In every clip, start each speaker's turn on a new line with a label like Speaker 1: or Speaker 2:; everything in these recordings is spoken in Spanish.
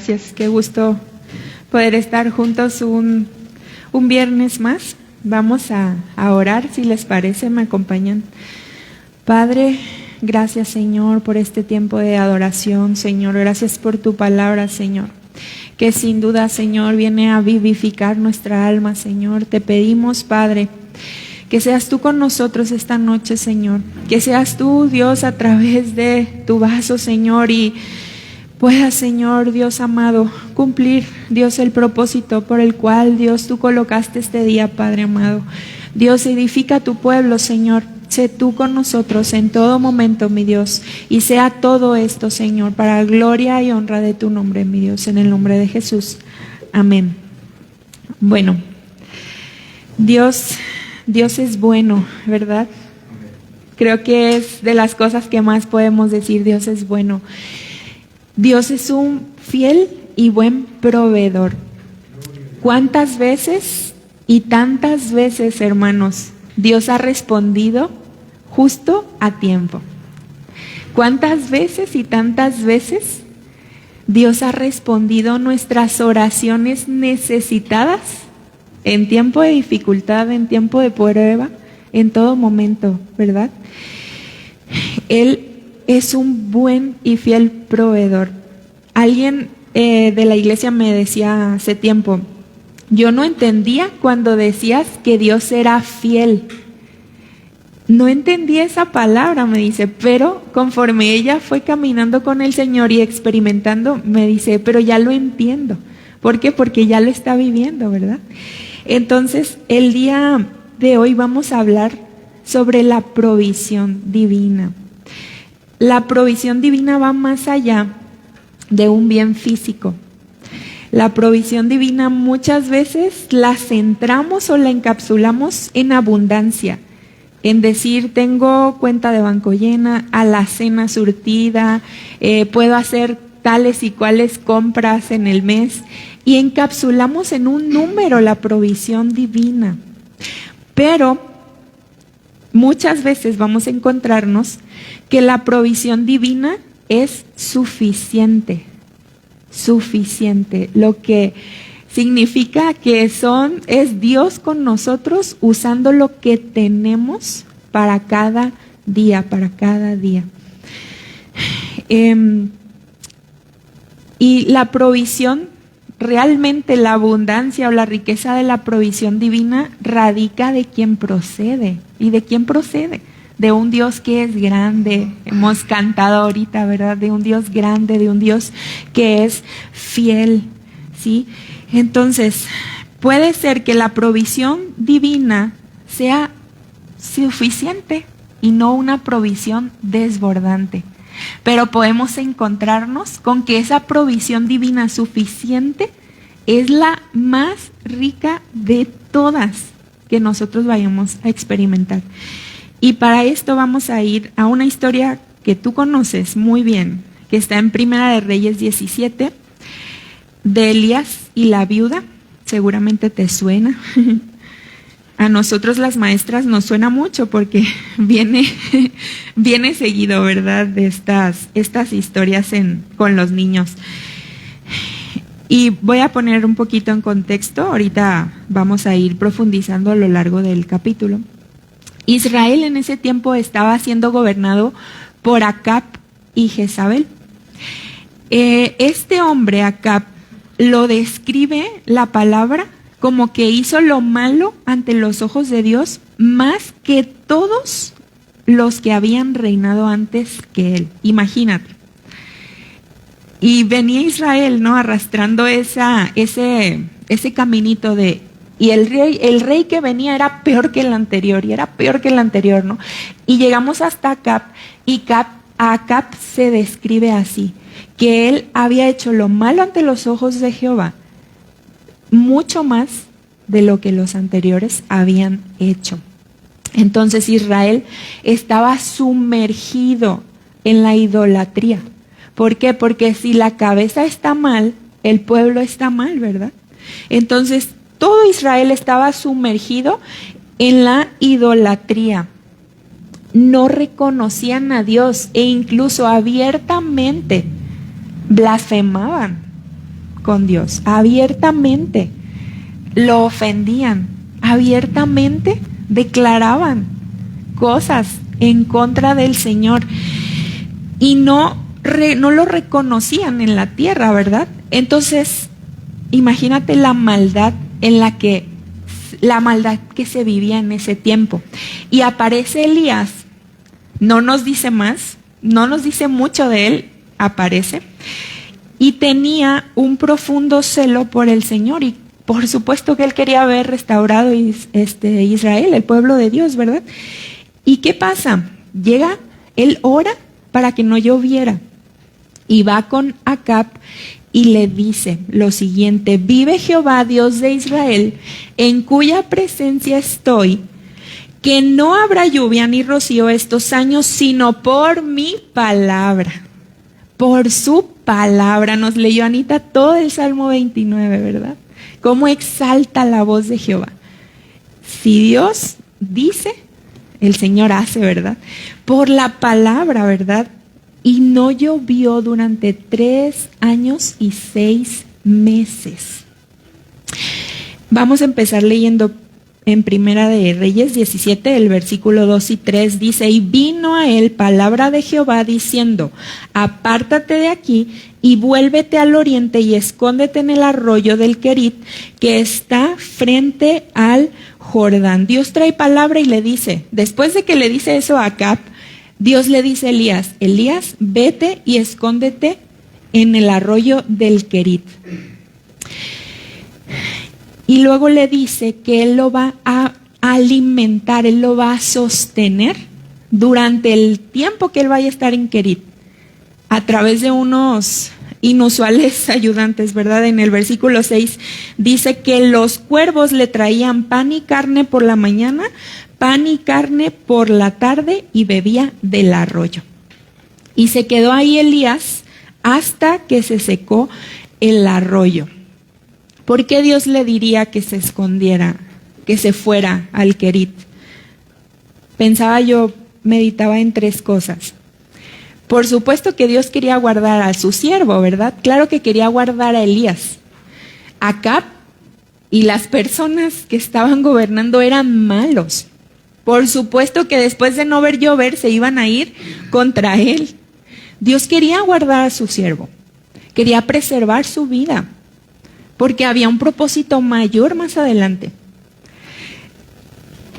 Speaker 1: gracias. Qué gusto poder estar juntos un viernes más. Vamos a orar, si les parece, me acompañan. Padre, gracias, Señor, por este tiempo de adoración, Señor. Gracias por tu palabra, Señor, que sin duda, Señor, viene a vivificar nuestra alma, Señor. Te pedimos, Padre, que seas tú con nosotros esta noche, Señor. Que seas tú, Dios, a través de tu vaso, Señor, y puedas, Señor, Dios amado, cumplir, Dios, el propósito por el cual, Dios, tú colocaste este día, Padre amado. Dios, edifica tu pueblo, Señor. Sé tú con nosotros en todo momento, mi Dios, y sea todo esto, Señor, para gloria y honra de tu nombre, mi Dios, en el nombre de Jesús. Amén. Bueno, Dios es bueno, ¿verdad? Creo que es de las cosas que más podemos decir. Dios es bueno. Dios es un fiel y buen proveedor. ¿Cuántas veces y tantas veces, hermanos, Dios ha respondido justo a tiempo? ¿Cuántas veces y tantas veces Dios ha respondido nuestras oraciones necesitadas en tiempo de dificultad, en tiempo de prueba, en todo momento, ¿verdad? Él es un buen y fiel proveedor. Alguien de la iglesia me decía hace tiempo, yo no entendía cuando decías que Dios era fiel. No entendía esa palabra, me dice, pero conforme ella fue caminando con el Señor y experimentando, me dice, pero ya lo entiendo. ¿Por qué? Porque ya lo está viviendo, ¿verdad? Entonces, el día de hoy vamos a hablar sobre la provisión divina. La provisión divina va más allá de un bien físico. La provisión divina muchas veces la centramos o la encapsulamos en abundancia, en decir, tengo cuenta de banco llena, alacena surtida, puedo hacer tales y cuales compras en el mes, y encapsulamos en un número la provisión divina. Pero muchas veces vamos a encontrarnos que la provisión divina es suficiente, lo que significa que es Dios con nosotros usando lo que tenemos para cada día. Y la provisión, realmente la abundancia o la riqueza de la provisión divina radica de quién procede. ¿Y de quién procede? De un Dios que es grande. Hemos cantado ahorita, ¿verdad? De un Dios grande, de un Dios que es fiel, ¿sí? Entonces, puede ser que la provisión divina sea suficiente y no una provisión desbordante. Pero podemos encontrarnos con que esa provisión divina suficiente es la más rica de todas que nosotros vayamos a experimentar. Y para esto vamos a ir a una historia que tú conoces muy bien, que está en Primera de Reyes 17, de Elías y la viuda. Seguramente te suena. A nosotros las maestras nos suena mucho porque viene seguido, ¿verdad? De estas historias con los niños. Y voy a poner un poquito en contexto. Ahorita vamos a ir profundizando a lo largo del capítulo. Israel en ese tiempo estaba siendo gobernado por Acab y Jezabel. Este hombre, Acab, lo describe la palabra como que hizo lo malo ante los ojos de Dios más que todos los que habían reinado antes que él. Imagínate. Y venía Israel, ¿no? Arrastrando ese caminito de... Y el rey que venía era peor que el anterior, ¿no? Y llegamos hasta Acab, y a Acab se describe así, que él había hecho lo malo ante los ojos de Jehová, mucho más de lo que los anteriores habían hecho. Entonces Israel estaba sumergido en la idolatría. ¿Por qué? Porque si la cabeza está mal, el pueblo está mal, ¿verdad? Entonces todo Israel estaba sumergido en la idolatría. No reconocían a Dios e incluso abiertamente blasfemaban. con Dios, abiertamente lo ofendían, abiertamente declaraban cosas en contra del Señor y no lo reconocían en la tierra, ¿verdad? Entonces, imagínate la maldad que se vivía en ese tiempo. Y aparece Elías, no nos dice más, no nos dice mucho de él, aparece, y tenía un profundo celo por el Señor, y por supuesto que él quería ver restaurado Israel, el pueblo de Dios, ¿verdad? ¿Y qué pasa? Llega, él ora para que no lloviera, y va con Acab y le dice lo siguiente: vive Jehová, Dios de Israel, en cuya presencia estoy, que no habrá lluvia ni rocío estos años, sino por mi palabra. Por su palabra. Nos leyó Anita todo el Salmo 29, ¿verdad? Cómo exalta la voz de Jehová. Si Dios dice, el Señor hace, ¿verdad? Por la palabra, ¿verdad? Y no llovió durante 3 años y 6 meses. Vamos a empezar leyendo en Primera de Reyes 17, el versículo 2 y 3 dice: y vino a él palabra de Jehová diciendo: apártate de aquí y vuélvete al oriente y escóndete en el arroyo del Querit, que está frente al Jordán. Dios trae palabra y le dice, después de que le dice eso a Acab, Dios le dice a Elías: Elías, vete y escóndete en el arroyo del Querit. Y luego le dice que él lo va a alimentar, él lo va a sostener durante el tiempo que él vaya a estar en Querit, a través de unos inusuales ayudantes, ¿verdad? En el versículo 6 dice que los cuervos le traían pan y carne por la mañana, pan y carne por la tarde, y bebía del arroyo. Y se quedó ahí Elías hasta que se secó el arroyo. ¿Por qué Dios le diría que se escondiera, que se fuera al Querit? Pensaba yo, meditaba en 3 cosas. Por supuesto que Dios quería guardar a su siervo, ¿verdad? Claro que quería guardar a Elías. Acab y las personas que estaban gobernando eran malos. Por supuesto que después de no ver llover se iban a ir contra él. Dios quería guardar a su siervo, quería preservar su vida, porque había un propósito mayor más adelante.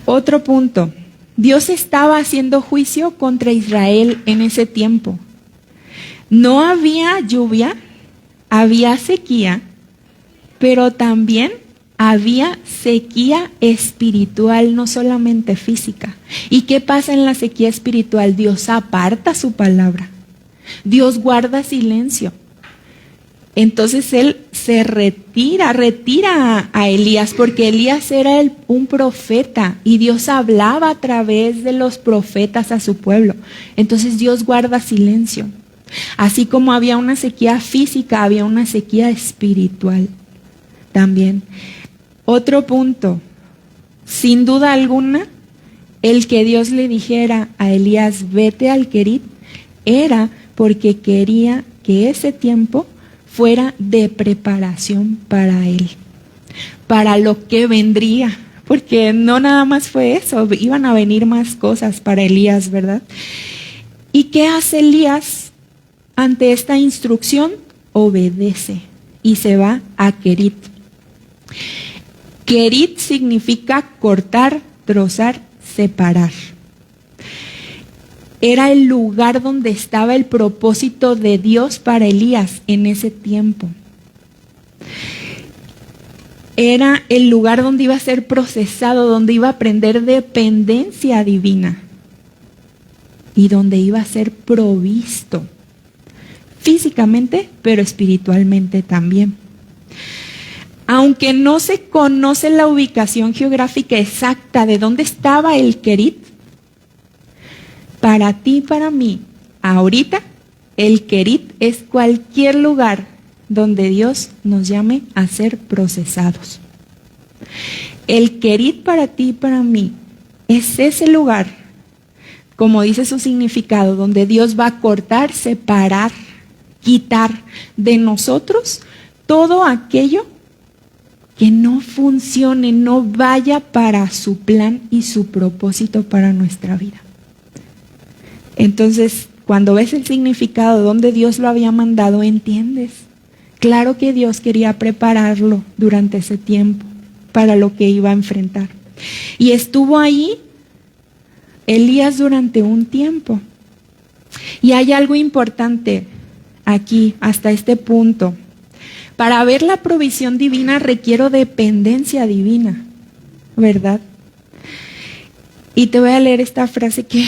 Speaker 1: Otro punto: Dios estaba haciendo juicio contra Israel en ese tiempo. No había lluvia, había sequía, pero también había sequía espiritual, no solamente física. ¿Y qué pasa en la sequía espiritual? Dios aparta su palabra. Dios guarda silencio. Entonces él se retira a Elías, porque Elías era un profeta y Dios hablaba a través de los profetas a su pueblo. Entonces Dios guarda silencio. Así como había una sequía física, había una sequía espiritual también. Otro punto, sin duda alguna, el que Dios le dijera a Elías: vete al Querit, era porque quería que ese tiempo fuera de preparación para él, para lo que vendría, porque no nada más fue eso, iban a venir más cosas para Elías, ¿verdad? ¿Y qué hace Elías ante esta instrucción? Obedece y se va a Querit. Querit significa cortar, trozar, separar. Era el lugar donde estaba el propósito de Dios para Elías en ese tiempo. Era el lugar donde iba a ser procesado, donde iba a aprender dependencia divina y donde iba a ser provisto físicamente, pero espiritualmente también. Aunque no se conoce la ubicación geográfica exacta de dónde estaba el Querit, para ti y para mí, ahorita, el Querit es cualquier lugar donde Dios nos llame a ser procesados. El Querit para ti y para mí es ese lugar, como dice su significado, donde Dios va a cortar, separar, quitar de nosotros todo aquello que no funcione, no vaya para su plan y su propósito para nuestra vida. Entonces, cuando ves el significado donde Dios lo había mandado, entiendes. Claro que Dios quería prepararlo durante ese tiempo para lo que iba a enfrentar. Y estuvo ahí Elías durante un tiempo. Y hay algo importante aquí, hasta este punto. Para ver la provisión divina requiero dependencia divina, ¿verdad? Y te voy a leer esta frase que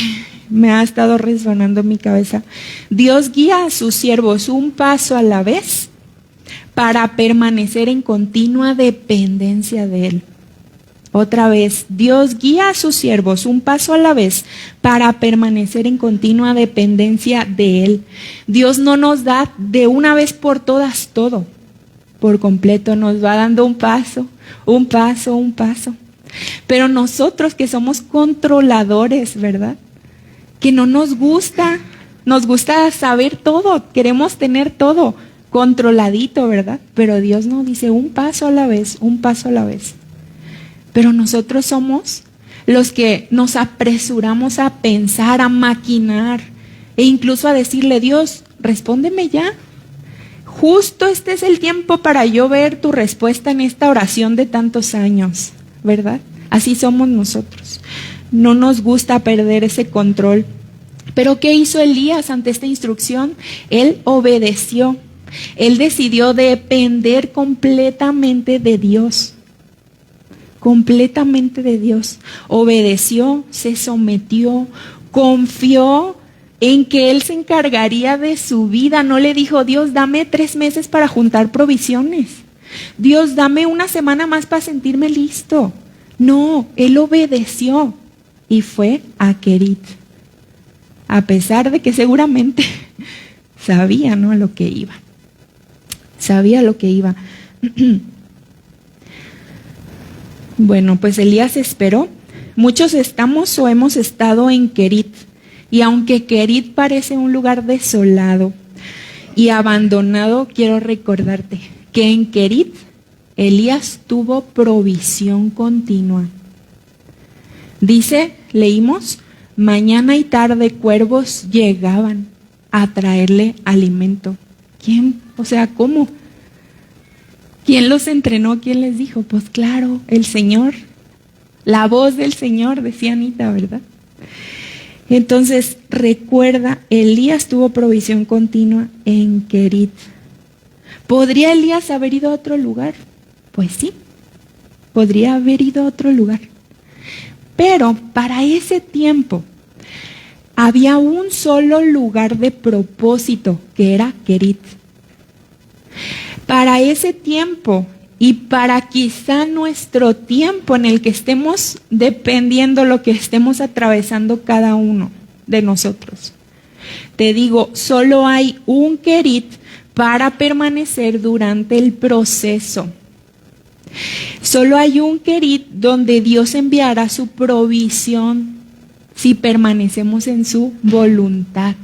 Speaker 1: me ha estado resonando en mi cabeza. Dios guía a sus siervos un paso a la vez para permanecer en continua dependencia de Él. Otra vez, Dios guía a sus siervos un paso a la vez para permanecer en continua dependencia de Él. Dios no nos da de una vez por todas todo, por completo, nos va dando un paso, un paso, un paso. Pero nosotros que somos controladores, ¿verdad? Que no nos gusta saber todo, queremos tener todo controladito, ¿verdad? Pero Dios nos dice un paso a la vez, un paso a la vez. Pero nosotros somos los que nos apresuramos a pensar, a maquinar e incluso a decirle, Dios, respóndeme ya. Justo este es el tiempo para yo ver tu respuesta en esta oración de tantos años, ¿verdad? Así somos nosotros. No nos gusta perder ese control. Pero ¿qué hizo Elías ante esta instrucción? Él obedeció. Él decidió depender completamente de Dios. Completamente de Dios. Obedeció, se sometió, confió en que Él se encargaría de su vida. No le dijo, Dios, dame 3 meses para juntar provisiones. Dios, dame una semana más para sentirme listo. No, Él obedeció y fue a Querit. A pesar de que seguramente sabía, ¿no?, a lo que iba. Sabía lo que iba. Bueno, pues Elías esperó. Muchos estamos o hemos estado en Querit. Y aunque Querit parece un lugar desolado y abandonado, quiero recordarte que en Querit Elías tuvo provisión continua. Dice, leímos, mañana y tarde cuervos llegaban a traerle alimento. ¿Quién? O sea, ¿cómo? ¿Quién los entrenó? ¿Quién les dijo? Pues claro, el Señor. La voz del Señor, decía Anita, ¿verdad? Entonces, recuerda, Elías tuvo provisión continua en Querit. ¿Podría Elías haber ido a otro lugar? Pues sí, podría haber ido a otro lugar. Pero para ese tiempo había un solo lugar de propósito, que era Querit. Para ese tiempo y para quizá nuestro tiempo en el que estemos dependiendo lo que estemos atravesando cada uno de nosotros. Te digo, solo hay un Querit para permanecer durante el proceso. Solo hay un Querit donde Dios enviará su provisión si permanecemos en su voluntad.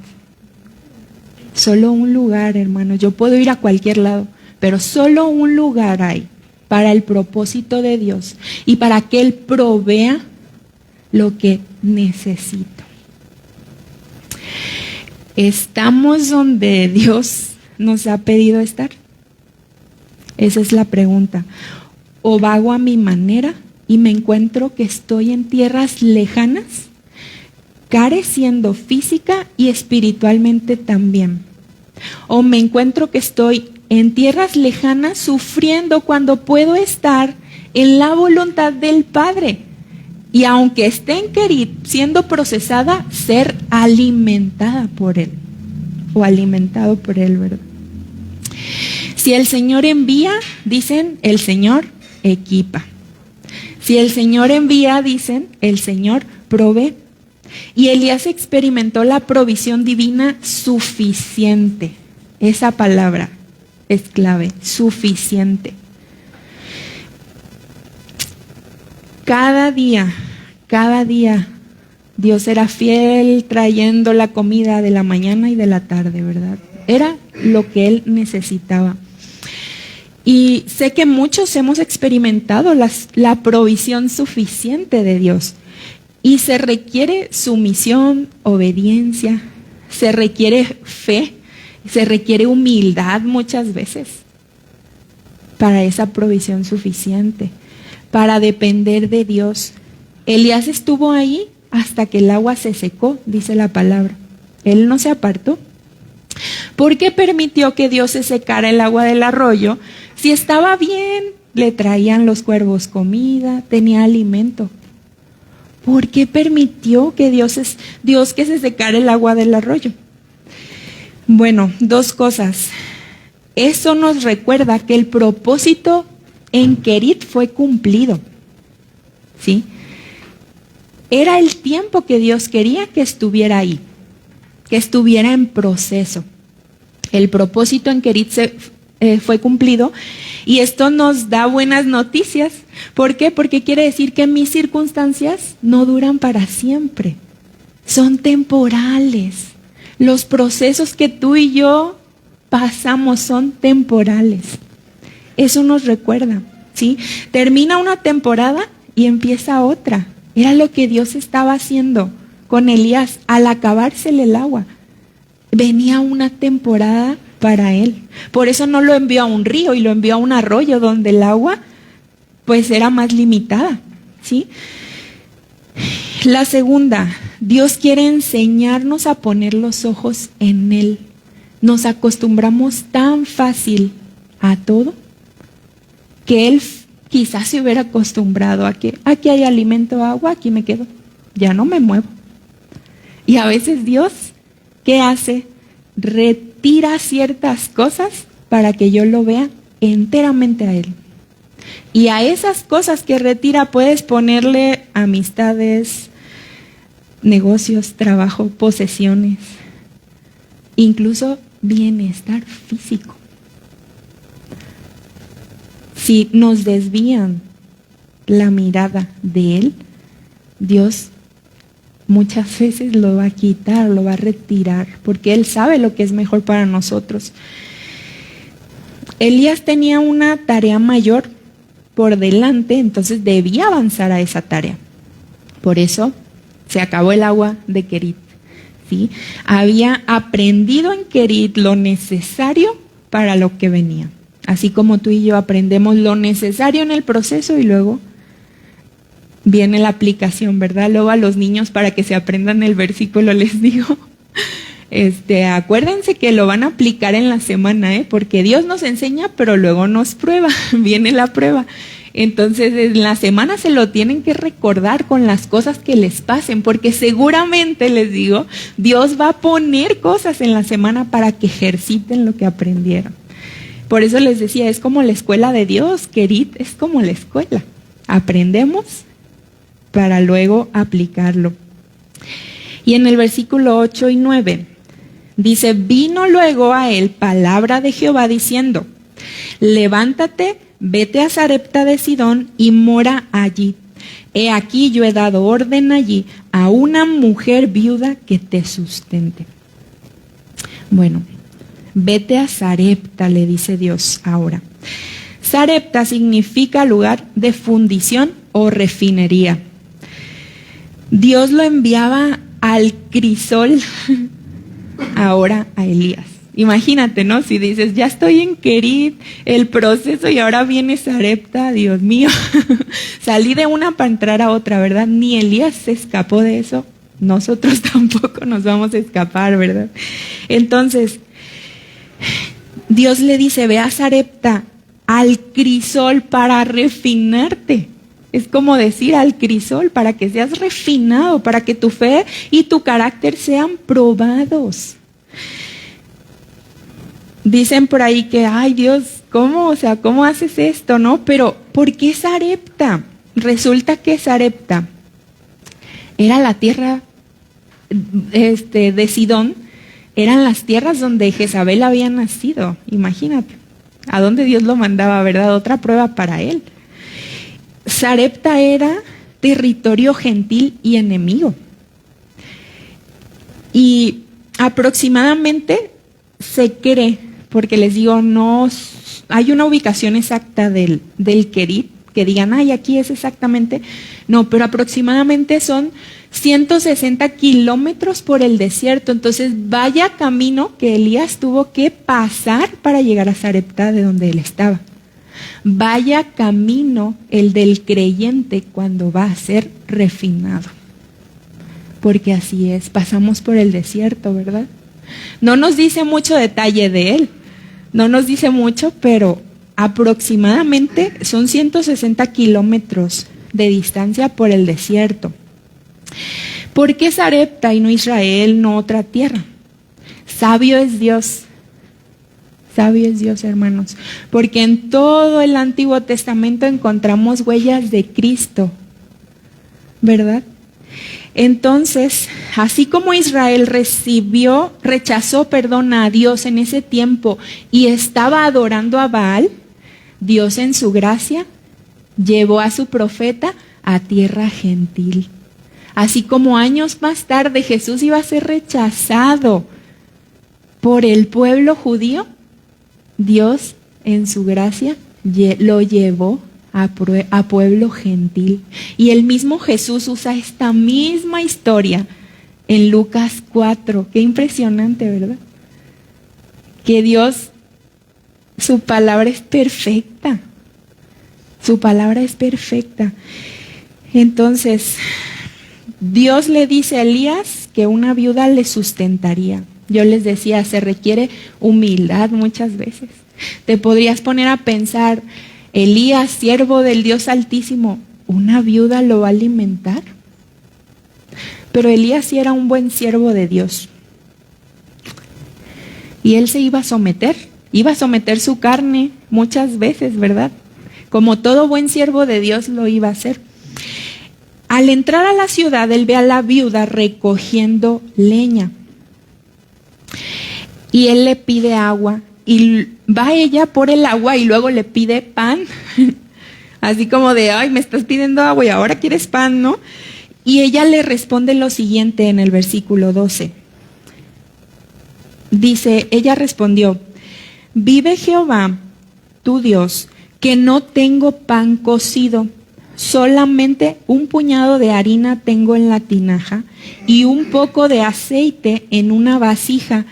Speaker 1: Solo un lugar, hermano. Yo puedo ir a cualquier lado, pero solo un lugar hay para el propósito de Dios y para que Él provea lo que necesito. ¿Estamos donde Dios nos ha pedido estar? Esa es la pregunta. ¿O vago a mi manera y me encuentro que estoy en tierras lejanas, careciendo física y espiritualmente también? ¿O me encuentro que estoy en tierras lejanas sufriendo cuando puedo estar en la voluntad del Padre? Y aunque esté en Querit siendo procesada, ser alimentada por Él. O alimentado por Él, ¿verdad? Si el Señor envía, dicen, el Señor equipa. Si el Señor envía, dicen, el Señor provee. Y Elías experimentó la provisión divina suficiente. Esa palabra es clave, suficiente. Cada día, Dios era fiel trayendo la comida de la mañana y de la tarde, ¿verdad? Era lo que Él necesitaba. Y sé que muchos hemos experimentado la provisión suficiente de Dios. Y se requiere sumisión, obediencia, se requiere fe, se requiere humildad muchas veces para esa provisión suficiente, para depender de Dios. Elías estuvo ahí hasta que el agua se secó, dice la palabra. Él no se apartó. ¿Por qué permitió que Dios se secara el agua del arroyo? Si estaba bien, le traían los cuervos comida, tenía alimento. ¿Por qué permitió que Dios que se secara el agua del arroyo? Bueno, dos cosas. Eso nos recuerda que el propósito en Querit fue cumplido. ¿Sí? Era el tiempo que Dios quería que estuviera ahí, que estuviera en proceso. El propósito en Querit fue cumplido y esto nos da buenas noticias. ¿Por qué? Porque quiere decir que mis circunstancias no duran para siempre, son temporales. Los procesos que tú y yo pasamos son temporales. Eso nos recuerda, ¿sí? Termina una temporada y empieza otra. Era lo que Dios estaba haciendo con Elías al acabársele el agua. Venía una temporada para él. Por eso no lo envió a un río y lo envió a un arroyo donde el agua pues era más limitada, ¿sí? La segunda, Dios quiere enseñarnos a poner los ojos en Él. Nos acostumbramos tan fácil a todo que Él quizás se hubiera acostumbrado a que aquí hay alimento, agua, aquí me quedo, ya no me muevo. Y a veces Dios, ¿qué hace? Retira ciertas cosas para que yo lo vea enteramente a Él. Y a esas cosas que retira puedes ponerle amistades, negocios, trabajo, posesiones, incluso bienestar físico. Si nos desvían la mirada de Él, Dios muchas veces lo va a quitar, lo va a retirar, porque Él sabe lo que es mejor para nosotros. Elías tenía una tarea mayor por delante, entonces debía avanzar a esa tarea. Por eso se acabó el agua de Querit, ¿sí? Había aprendido en Querit lo necesario para lo que venía. Así como tú y yo aprendemos lo necesario en el proceso y luego viene la aplicación, ¿verdad? Luego a los niños para que se aprendan el versículo les digo, acuérdense que lo van a aplicar en la semana, porque Dios nos enseña, pero luego nos prueba, viene la prueba. Entonces en la semana se lo tienen que recordar con las cosas que les pasen, porque seguramente, les digo, Dios va a poner cosas en la semana para que ejerciten lo que aprendieron. Por eso les decía, es como la escuela de Dios, Querit es como la escuela. Aprendemos para luego aplicarlo. Y en el versículo 8 y 9 dice, vino luego a él palabra de Jehová diciendo, levántate, vete a Sarepta de Sidón y mora allí. He aquí yo he dado orden allí a una mujer viuda que te sustente. Bueno, vete a Sarepta, le dice Dios ahora. Sarepta significa lugar de fundición o refinería. Dios lo enviaba al crisol, ahora a Elías. Imagínate, ¿no? Si dices, ya estoy en Querit, el proceso y ahora viene Sarepta, Dios mío. Salí de una para entrar a otra, ¿verdad? Ni Elías se escapó de eso, nosotros tampoco nos vamos a escapar, ¿verdad? Entonces, Dios le dice, ve a Sarepta, al crisol para refinarte. Es como decir al crisol, para que seas refinado, para que tu fe y tu carácter sean probados. Dicen por ahí que, ay Dios, ¿cómo? O sea, ¿cómo haces esto? ¿No? Pero, ¿por qué Sarepta? Resulta que Sarepta era la tierra de Sidón, eran las tierras donde Jezabel había nacido. Imagínate, a dónde Dios lo mandaba, ¿verdad? Otra prueba para él. Sarepta era territorio gentil y enemigo. Y aproximadamente se cree, porque les digo, no hay una ubicación exacta del Querit, que digan, ay, aquí es exactamente. No, pero aproximadamente son 160 kilómetros por el desierto. Entonces, vaya camino que Elías tuvo que pasar para llegar a Sarepta, de donde él estaba. Vaya camino el del creyente cuando va a ser refinado. Porque así es, pasamos por el desierto, ¿verdad? No nos dice mucho detalle de él, no nos dice mucho, pero aproximadamente son 160 kilómetros de distancia por el desierto. ¿Por qué Sarepta y no Israel, no otra tierra? Sabio es Dios, hermanos, porque en todo el Antiguo Testamento encontramos huellas de Cristo, ¿verdad? Entonces, así como Israel rechazó a Dios en ese tiempo y estaba adorando a Baal, Dios en su gracia llevó a su profeta a tierra gentil. Así como años más tarde Jesús iba a ser rechazado por el pueblo judío, Dios en su gracia lo llevó a pueblo gentil. Y el mismo Jesús usa esta misma historia en Lucas 4. Qué impresionante, ¿verdad? Que Dios, su palabra es perfecta. Su palabra es perfecta. Entonces, Dios le dice a Elías que una viuda le sustentaría. Yo les decía, se requiere humildad muchas veces. Te podrías poner a pensar, Elías, siervo del Dios Altísimo, ¿una viuda lo va a alimentar? Pero Elías sí era un buen siervo de Dios. Y él se iba a someter su carne muchas veces, ¿verdad? Como todo buen siervo de Dios lo iba a hacer. Al entrar a la ciudad, él ve a la viuda recogiendo leña. Y él le pide agua. Y va ella por el agua y luego le pide pan. Así como de, ay, me estás pidiendo agua y ahora quieres pan, ¿no? Y ella le responde lo siguiente en el versículo 12. Dice, ella respondió, vive Jehová, tu Dios, que no tengo pan cocido, solamente un puñado de harina tengo en la tinaja y un poco de aceite en una vasija.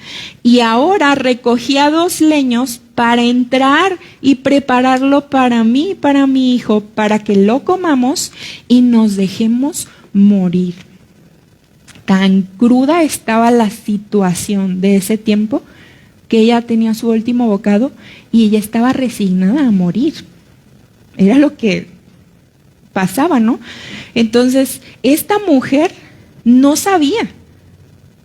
Speaker 1: Y ahora recogía 2 leños para entrar y prepararlo para mí y para mi hijo, para que lo comamos y nos dejemos morir. Tan cruda estaba la situación de ese tiempo que ella tenía su último bocado y ella estaba resignada a morir. Era lo que pasaba, ¿no? Entonces, esta mujer no sabía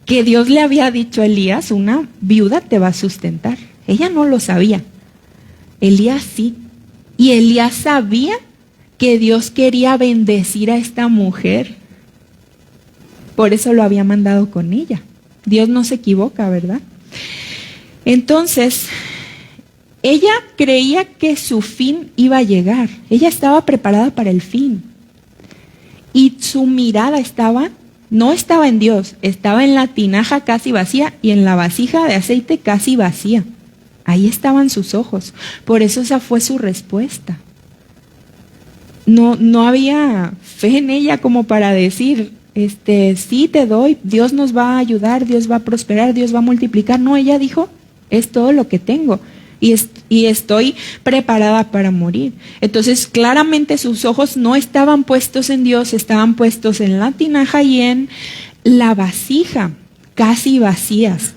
Speaker 1: que Dios le había dicho a Elías, una viuda te va a sustentar. Ella no lo sabía. Elías sí. Y Elías sabía que Dios quería bendecir a esta mujer. Por eso lo había mandado con ella. Dios no se equivoca, ¿verdad? Entonces, ella creía que su fin iba a llegar. Ella estaba preparada para el fin. Y su mirada no estaba en Dios, estaba en la tinaja casi vacía y en la vasija de aceite casi vacía. Ahí estaban sus ojos. Por eso esa fue su respuesta. No había fe en ella como para decir, sí te doy, Dios nos va a ayudar, Dios va a prosperar, Dios va a multiplicar. No, ella dijo, es todo lo que tengo. Y estoy preparada para morir. Entonces, claramente sus ojos no estaban puestos en Dios, estaban puestos en la tinaja y en la vasija, casi vacías.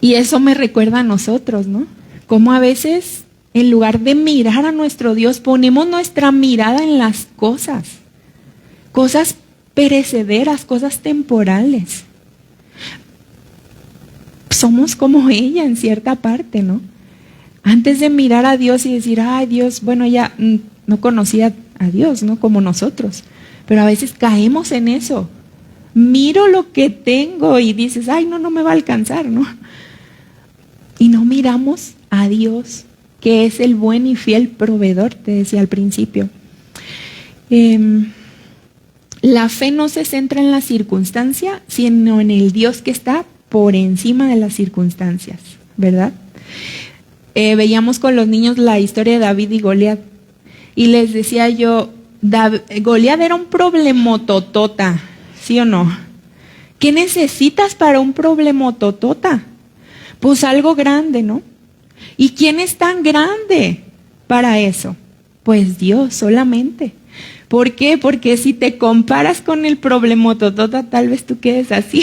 Speaker 1: Y eso me recuerda a nosotros, ¿no? Como a veces, en lugar de mirar a nuestro Dios, ponemos nuestra mirada en las cosas perecederas, cosas temporales. Somos como ella en cierta parte, ¿no? Antes de mirar a Dios y decir, ay Dios, bueno, ella no conocía a Dios, ¿no? Como nosotros. Pero a veces caemos en eso. Miro lo que tengo y dices, ay, no me va a alcanzar, ¿no? Y no miramos a Dios, que es el buen y fiel proveedor, te decía al principio. La fe no se centra en la circunstancia, sino en el Dios que está por encima de las circunstancias, ¿verdad? veíamos con los niños la historia de David y Goliat. Y les decía yo, Goliat era un problemototota, ¿sí o no? ¿Qué necesitas para un problemototota? Pues algo grande, ¿no? ¿Y quién es tan grande para eso? Pues Dios solamente. ¿Por qué? Porque si te comparas con el problemototota, tal vez tú quedes así.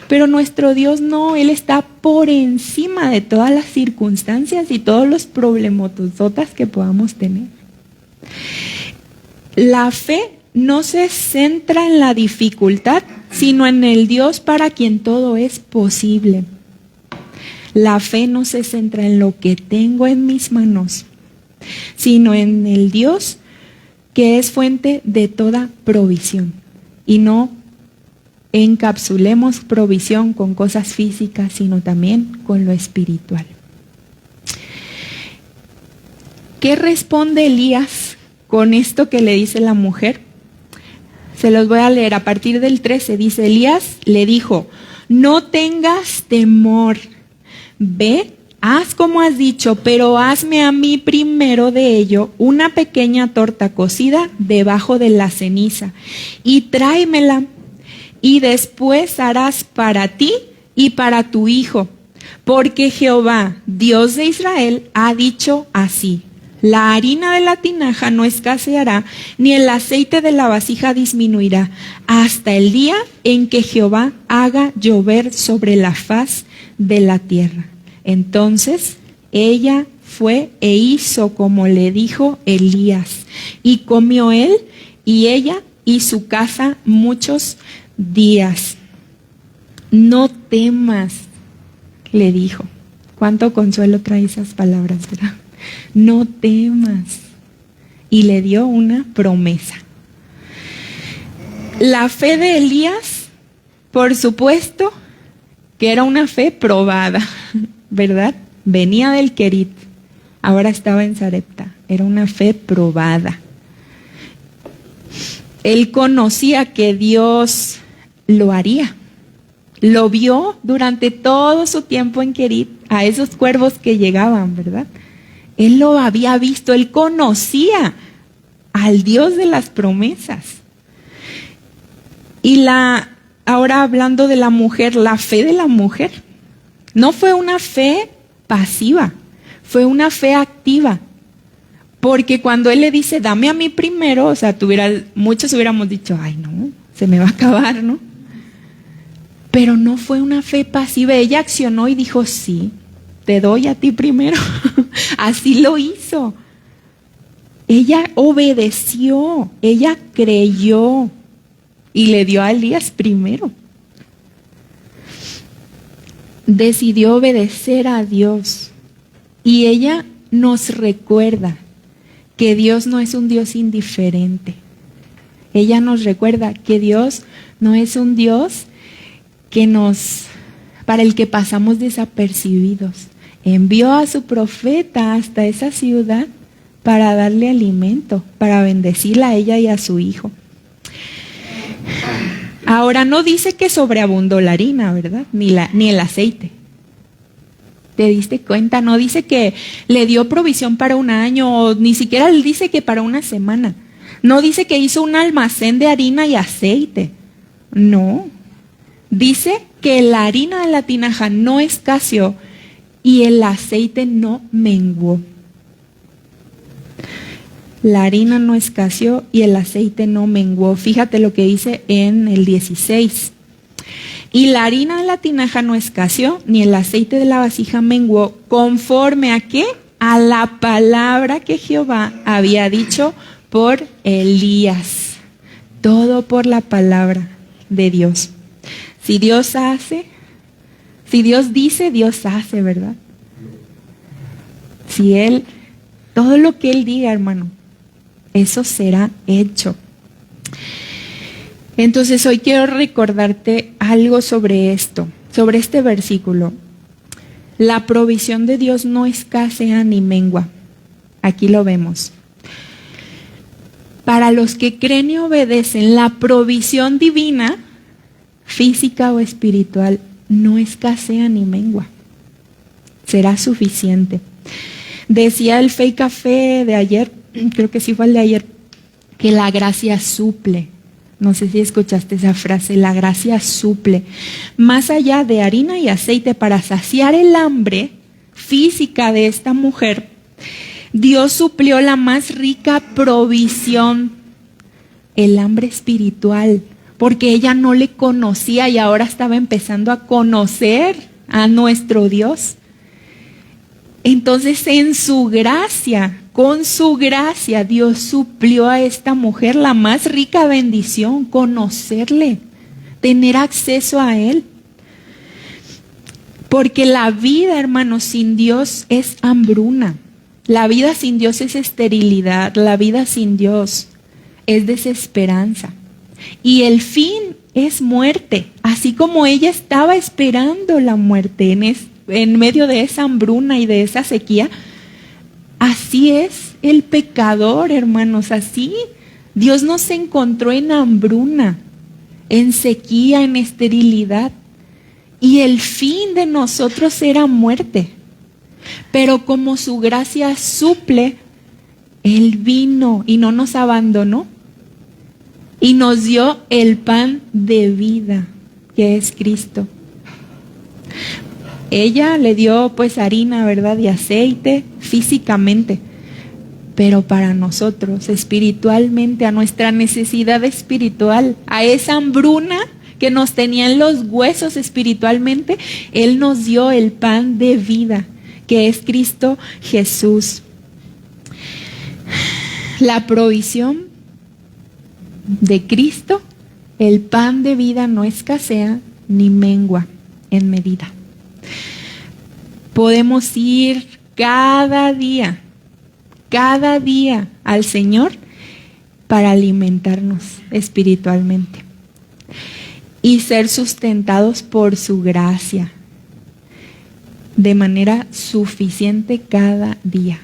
Speaker 1: Pero nuestro Dios no, Él está por encima de todas las circunstancias y todos los problemotototas que podamos tener. La fe no se centra en la dificultad, sino en el Dios para quien todo es posible. La fe no se centra en lo que tengo en mis manos, sino en el Dios que es fuente de toda provisión. Y no encapsulemos provisión con cosas físicas, sino también con lo espiritual. ¿Qué responde Elías con esto que le dice la mujer? Se los voy a leer. A partir del 13 dice, Elías le dijo, no tengas temor, ve, haz como has dicho, pero hazme a mí primero de ello una pequeña torta cocida debajo de la ceniza y tráemela, y después harás para ti y para tu hijo, porque Jehová, Dios de Israel, ha dicho así: la harina de la tinaja no escaseará, ni el aceite de la vasija disminuirá, hasta el día en que Jehová haga llover sobre la faz de la tierra. Entonces ella fue e hizo como le dijo Elías, y comió él y ella y su casa muchos días. No temas, le dijo. Cuánto consuelo trae esas palabras, ¿verdad? No temas. Y le dio una promesa. La fe de Elías, por supuesto, que era una fe probada, ¿verdad? Venía del Querit, ahora estaba en Sarepta. Era una fe probada. Él conocía que Dios lo haría. Lo vio durante todo su tiempo en Querit, a esos cuervos que llegaban, ¿verdad? Él lo había visto, él conocía al Dios de las promesas. Y ahora hablando de la mujer, la fe de la mujer no fue una fe pasiva, fue una fe activa. Porque cuando él le dice, dame a mí primero, o sea, muchos hubiéramos dicho, ay no, se me va a acabar, ¿no? Pero no fue una fe pasiva, ella accionó y dijo, sí, te doy a ti primero. Así lo hizo. Ella obedeció, ella creyó y le dio a Elías primero. Decidió obedecer a Dios. Y ella nos recuerda que Dios no es un Dios indiferente. Ella nos recuerda que Dios no es un Dios para el que pasamos desapercibidos. Envió a su profeta hasta esa ciudad para darle alimento, para bendecirla a ella y a su hijo. Ahora no dice que sobreabundó la harina, ¿verdad? Ni el aceite. ¿Te diste cuenta? No dice que le dio provisión para un año, o ni siquiera le dice que para una semana. No dice que hizo un almacén de harina y aceite. No. Dice que la harina de la tinaja no escaseó y el aceite no menguó. La harina no escaseó y el aceite no menguó. Fíjate lo que dice en el 16. Y la harina de la tinaja no escaseó, ni el aceite de la vasija menguó, conforme a ¿qué? A la palabra que Jehová había dicho por Elías. Todo por la palabra de Dios. Si Dios dice, Dios hace, ¿verdad? Todo lo que Él diga, hermano, eso será hecho. Entonces hoy quiero recordarte algo sobre esto, sobre este versículo. La provisión de Dios no escasea ni mengua. Aquí lo vemos. Para los que creen y obedecen, la provisión divina, física o espiritual, no escasea ni mengua. Será suficiente. Decía el Fey Café de ayer, creo que sí fue el de ayer, que la gracia suple. No sé si escuchaste esa frase, la gracia suple. Más allá de harina y aceite para saciar el hambre física de esta mujer, Dios suplió la más rica provisión, el hambre espiritual, porque ella no le conocía y ahora estaba empezando a conocer a nuestro Dios. Entonces, en su gracia, con su gracia, Dios suplió a esta mujer la más rica bendición, conocerle, tener acceso a Él. Porque la vida, hermanos, sin Dios es hambruna. La vida sin Dios es esterilidad. La vida sin Dios es desesperanza. Y el fin es muerte. Así como ella estaba esperando la muerte en medio de esa hambruna y de esa sequía, así es el pecador, hermanos, así. Dios nos encontró en hambruna, en sequía, en esterilidad. Y el fin de nosotros era muerte. Pero como su gracia suple, Él vino y no nos abandonó. Y nos dio el pan de vida, que es Cristo. Ella le dio pues harina, ¿verdad? Y aceite físicamente. Pero para nosotros, espiritualmente, a nuestra necesidad espiritual, a esa hambruna que nos tenía en los huesos espiritualmente, Él nos dio el pan de vida, que es Cristo Jesús. La provisión de Cristo, el pan de vida no escasea ni mengua en medida. Podemos ir cada día al Señor para alimentarnos espiritualmente y ser sustentados por su gracia de manera suficiente cada día.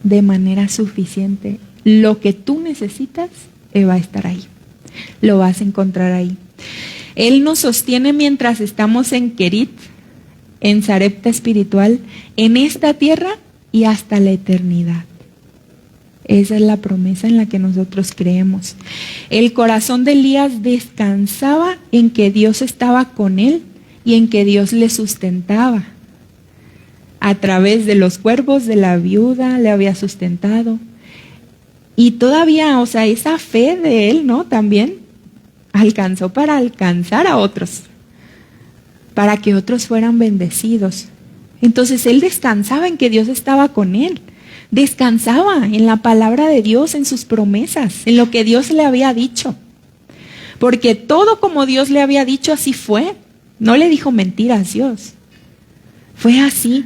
Speaker 1: De manera suficiente. Lo que tú necesitas va a estar ahí. Lo vas a encontrar ahí. Él nos sostiene mientras estamos en Kerit, en Sarepta espiritual, en esta tierra y hasta la eternidad. Esa es la promesa en la que nosotros creemos. El corazón de Elías descansaba en que Dios estaba con él y en que Dios le sustentaba. A través de los cuervos de la viuda le había sustentado. Y todavía, o sea, esa fe de él, ¿no? También alcanzó para alcanzar a otros, para que otros fueran bendecidos. Entonces él descansaba en que Dios estaba con él. Descansaba en la palabra de Dios, en sus promesas, en lo que Dios le había dicho. Porque todo como Dios le había dicho, así fue. No le dijo mentiras Dios. Fue así.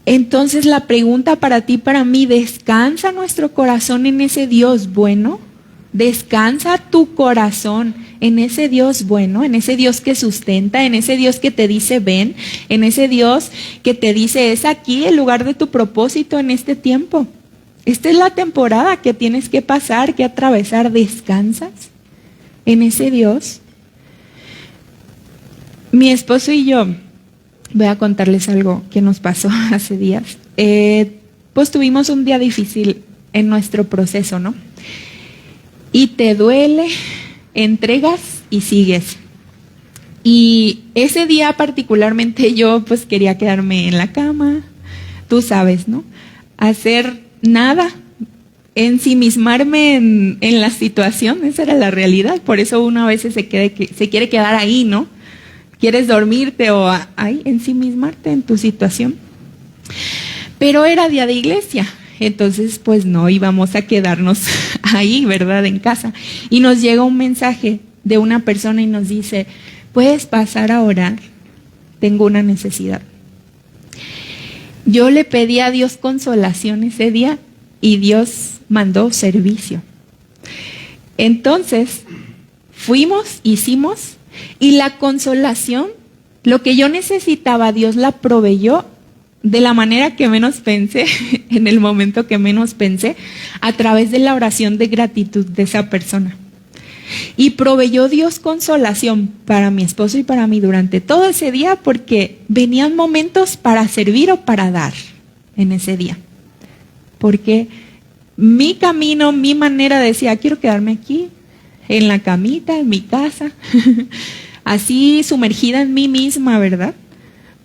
Speaker 1: Entonces la pregunta para ti, para mí, ¿descansa nuestro corazón en ese Dios bueno? ¿Descansa tu corazón en ese Dios bueno, en ese Dios que sustenta, en ese Dios que te dice ven, en ese Dios que te dice es aquí el lugar de tu propósito en este tiempo? Esta es la temporada que tienes que pasar, que atravesar. ¿Descansas en ese Dios? Mi esposo y yo, voy a contarles algo que nos pasó hace días. Pues tuvimos un día difícil en nuestro proceso, ¿no? Y te duele, entregas y sigues. Y ese día particularmente yo pues quería quedarme en la cama, tú sabes, ¿no? Hacer nada, ensimismarme en la situación, esa era la realidad. Por eso uno a veces se quiere quedar ahí, ¿no? Quieres dormirte o ahí ensimismarte en tu situación. Pero era día de iglesia, entonces pues no íbamos a quedarnos ahí, ¿verdad? En casa. Y nos llega un mensaje de una persona y nos dice, ¿puedes pasar a orar? Tengo una necesidad. Yo le pedí a Dios consolación ese día y Dios mandó servicio. Entonces, fuimos, hicimos, y la consolación, lo que yo necesitaba, Dios la proveyó de la manera que menos pensé, en el momento que menos pensé, a través de la oración de gratitud de esa persona. Y proveyó Dios consolación para mi esposo y para mí durante todo ese día, porque venían momentos para servir o para dar en ese día. Porque mi camino, mi manera decía, quiero quedarme aquí, en la camita, en mi casa, así sumergida en mí misma, ¿verdad?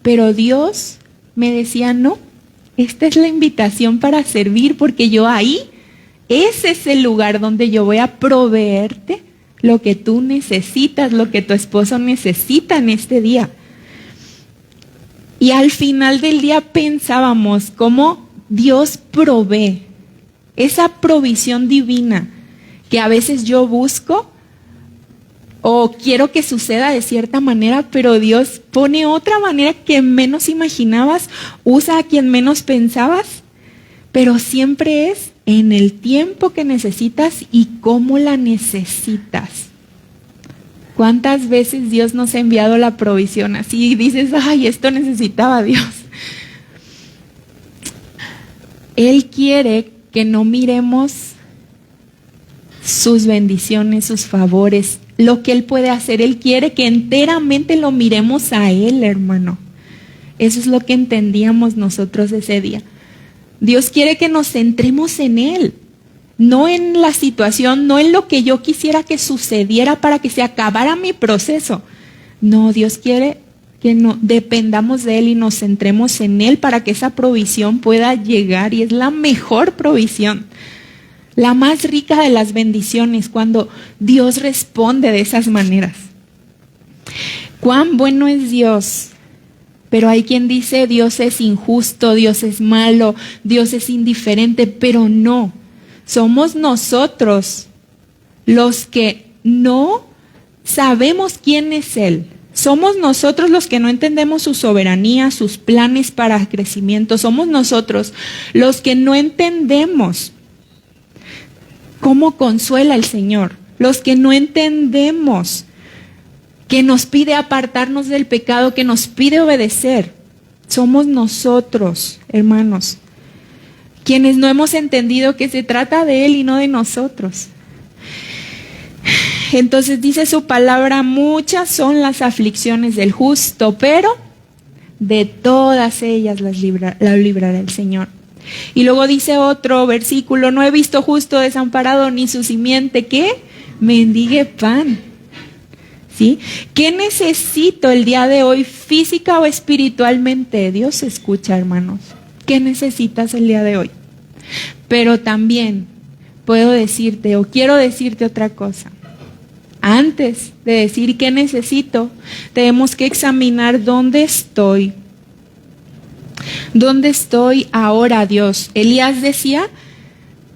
Speaker 1: Pero Dios me decía, no, esta es la invitación para servir, porque yo ahí, ese es el lugar donde yo voy a proveerte lo que tú necesitas, lo que tu esposo necesita en este día. Y al final del día pensábamos cómo Dios provee esa provisión divina que a veces yo busco o quiero que suceda de cierta manera, pero Dios pone otra manera que menos imaginabas, usa a quien menos pensabas, pero siempre es en el tiempo que necesitas y cómo la necesitas. ¿Cuántas veces Dios nos ha enviado la provisión así y dices, ay, esto necesitaba Dios? Él quiere que no miremos sus bendiciones, sus favores, lo que Él puede hacer. Él quiere que enteramente lo miremos a Él, hermano. Eso es lo que entendíamos nosotros ese día. Dios quiere que nos centremos en Él, no en la situación, no en lo que yo quisiera que sucediera para que se acabara mi proceso. No, Dios quiere que no dependamos de Él y nos centremos en Él para que esa provisión pueda llegar, y es la mejor provisión, la más rica de las bendiciones, cuando Dios responde de esas maneras. Cuán bueno es Dios. Pero hay quien dice, Dios es injusto, Dios es malo, Dios es indiferente, pero no. Somos nosotros los que no sabemos quién es Él. Somos nosotros los que no entendemos su soberanía, sus planes para crecimiento. Somos nosotros los que no entendemos cómo consuela el Señor. Los que no entendemos que nos pide apartarnos del pecado, que nos pide obedecer. Somos nosotros, hermanos, quienes no hemos entendido que se trata de Él y no de nosotros. Entonces dice su palabra, muchas son las aflicciones del justo, pero de todas ellas la librará el Señor. Y luego dice otro versículo, no he visto justo desamparado ni su simiente que mendigue pan. ¿Sí? ¿Qué necesito el día de hoy, física o espiritualmente? Dios escucha, hermanos. ¿Qué necesitas el día de hoy? Pero también puedo decirte o quiero decirte otra cosa. Antes de decir qué necesito, tenemos que examinar dónde estoy. ¿Dónde estoy ahora, Dios? Elías decía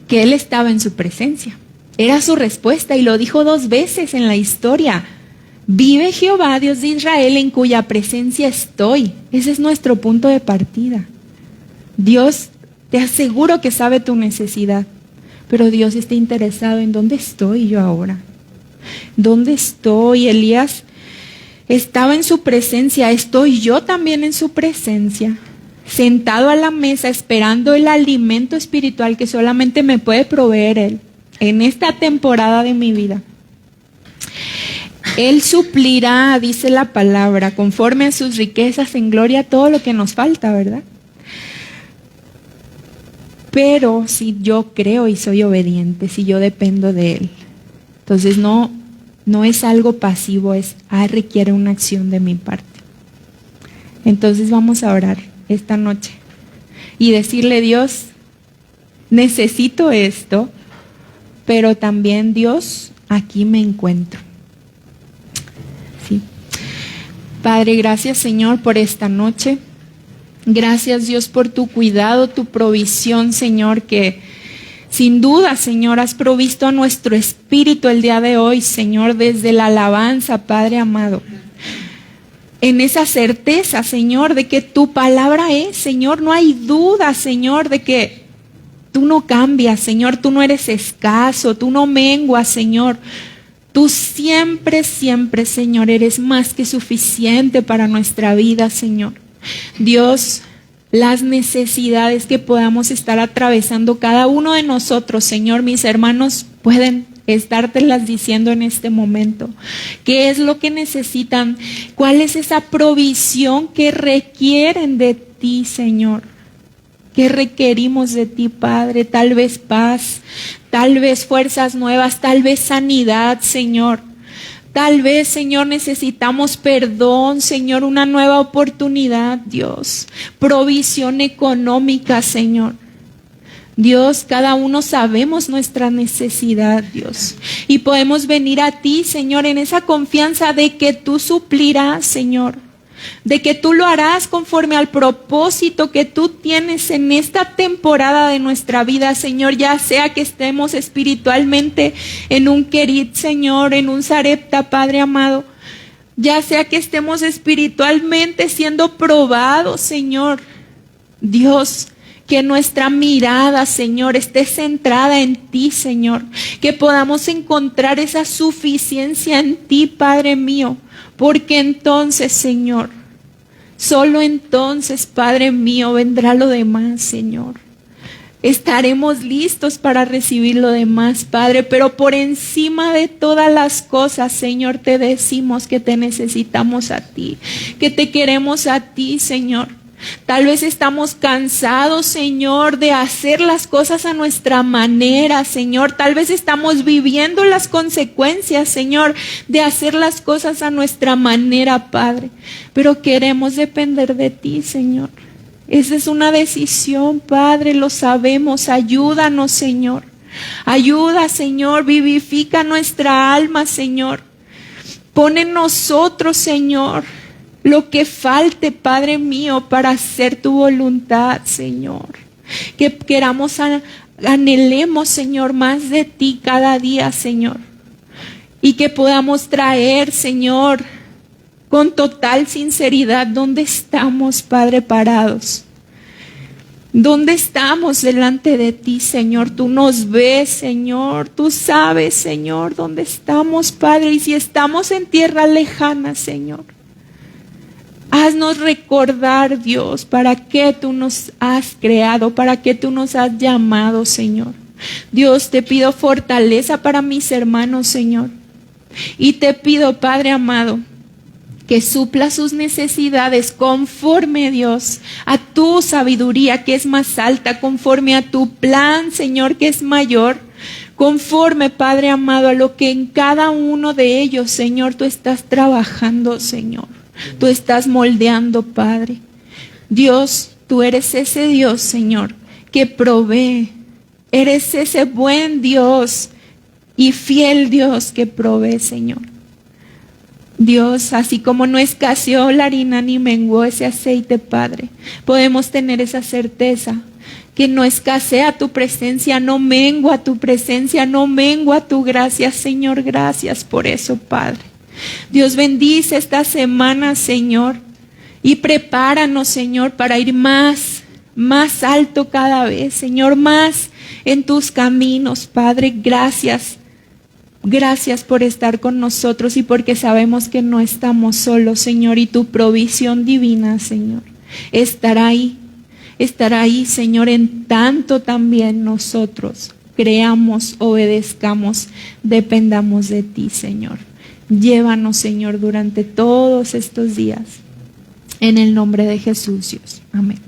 Speaker 1: que él estaba en su presencia. Era su respuesta y lo dijo 2 veces en la historia. Vive Jehová, Dios de Israel, en cuya presencia estoy. Ese es nuestro punto de partida. Dios, te aseguro que sabe tu necesidad, pero Dios está interesado en dónde estoy yo ahora. ¿Dónde estoy? Elías estaba en su presencia, estoy yo también en su presencia, sentado a la mesa esperando el alimento espiritual que solamente me puede proveer Él en esta temporada de mi vida. Él suplirá, dice la palabra, conforme a sus riquezas en gloria, todo lo que nos falta, ¿verdad? Pero si yo creo y soy obediente, si yo dependo de Él, entonces no es algo pasivo, requiere una acción de mi parte. Entonces vamos a orar esta noche y decirle, Dios, necesito esto, pero también, Dios, aquí me encuentro. Sí. Padre, gracias, Señor, por esta noche. Gracias, Dios, por tu cuidado, tu provisión, Señor, que sin duda, Señor, has provisto a nuestro espíritu el día de hoy, Señor, desde la alabanza, Padre amado. En esa certeza, Señor, de que tu palabra es, Señor, no hay duda, Señor, de que tú no cambias, Señor, tú no eres escaso, tú no menguas, Señor. Tú siempre, siempre, Señor, eres más que suficiente para nuestra vida, Señor. Dios, las necesidades que podamos estar atravesando cada uno de nosotros, Señor, mis hermanos pueden estártelas diciendo en este momento. ¿Qué es lo que necesitan? ¿Cuál es esa provisión que requieren de ti, Señor? ¿Qué requerimos de ti, Padre? Tal vez paz, tal vez fuerzas nuevas, tal vez sanidad, Señor. Tal vez, Señor, necesitamos perdón, Señor, una nueva oportunidad, Dios. Provisión económica, Señor. Dios, cada uno sabemos nuestra necesidad, Dios. Y podemos venir a ti, Señor, en esa confianza de que tú suplirás, Señor. De que tú lo harás conforme al propósito que tú tienes en esta temporada de nuestra vida, Señor, ya sea que estemos espiritualmente en un Querit, Señor, en un Sarepta, Padre amado, ya sea que estemos espiritualmente siendo probados, Señor, Dios, que nuestra mirada, Señor, esté centrada en ti, Señor, que podamos encontrar esa suficiencia en ti, Padre mío, porque entonces, Señor, solo entonces, Padre mío, vendrá lo demás, Señor. Estaremos listos para recibir lo demás, Padre, pero por encima de todas las cosas, Señor, te decimos que te necesitamos a ti, que te queremos a ti, Señor. Tal vez estamos cansados, Señor, de hacer las cosas a nuestra manera, Señor. Tal vez estamos viviendo las consecuencias, Señor, de hacer las cosas a nuestra manera, Padre. Pero queremos depender de ti, Señor. Esa es una decisión, Padre, lo sabemos. Ayúdanos, Señor. Ayuda, Señor, vivifica nuestra alma, Señor. Pon en nosotros, Señor, lo que falte, Padre mío, para hacer tu voluntad, Señor. Que queramos, anhelemos, Señor, más de ti cada día, Señor. Y que podamos traer, Señor, con total sinceridad, ¿dónde estamos, Padre, parados? ¿Dónde estamos delante de ti, Señor? Tú nos ves, Señor. Tú sabes, Señor, dónde estamos, Padre. Y si estamos en tierra lejana, Señor, haznos recordar, Dios, para qué tú nos has creado, para qué tú nos has llamado, Señor. Dios, te pido fortaleza para mis hermanos, Señor. Y te pido, Padre amado, que supla sus necesidades conforme, Dios, a tu sabiduría que es más alta, conforme a tu plan, Señor, que es mayor, conforme, Padre amado, a lo que en cada uno de ellos, Señor, tú estás trabajando, Señor. Tú estás moldeando, Padre. Dios, tú eres ese Dios, Señor, que provee. Eres ese buen Dios y fiel Dios que provee, Señor. Dios, así como no escaseó la harina ni menguó ese aceite, Padre, podemos tener esa certeza que no escasea tu presencia, no mengua tu presencia, no mengua tu gracia, Señor. Gracias por eso, Padre. Dios, bendice esta semana, Señor, y prepáranos, Señor, para ir más alto cada vez, Señor, más en tus caminos, Padre. Gracias por estar con nosotros y porque sabemos que no estamos solos, Señor, y tu provisión divina, Señor, estará ahí, Señor, en tanto también nosotros creamos, obedezcamos, dependamos de ti, Señor. Llévanos, Señor, durante todos estos días. En el nombre de Jesús, Dios. Amén.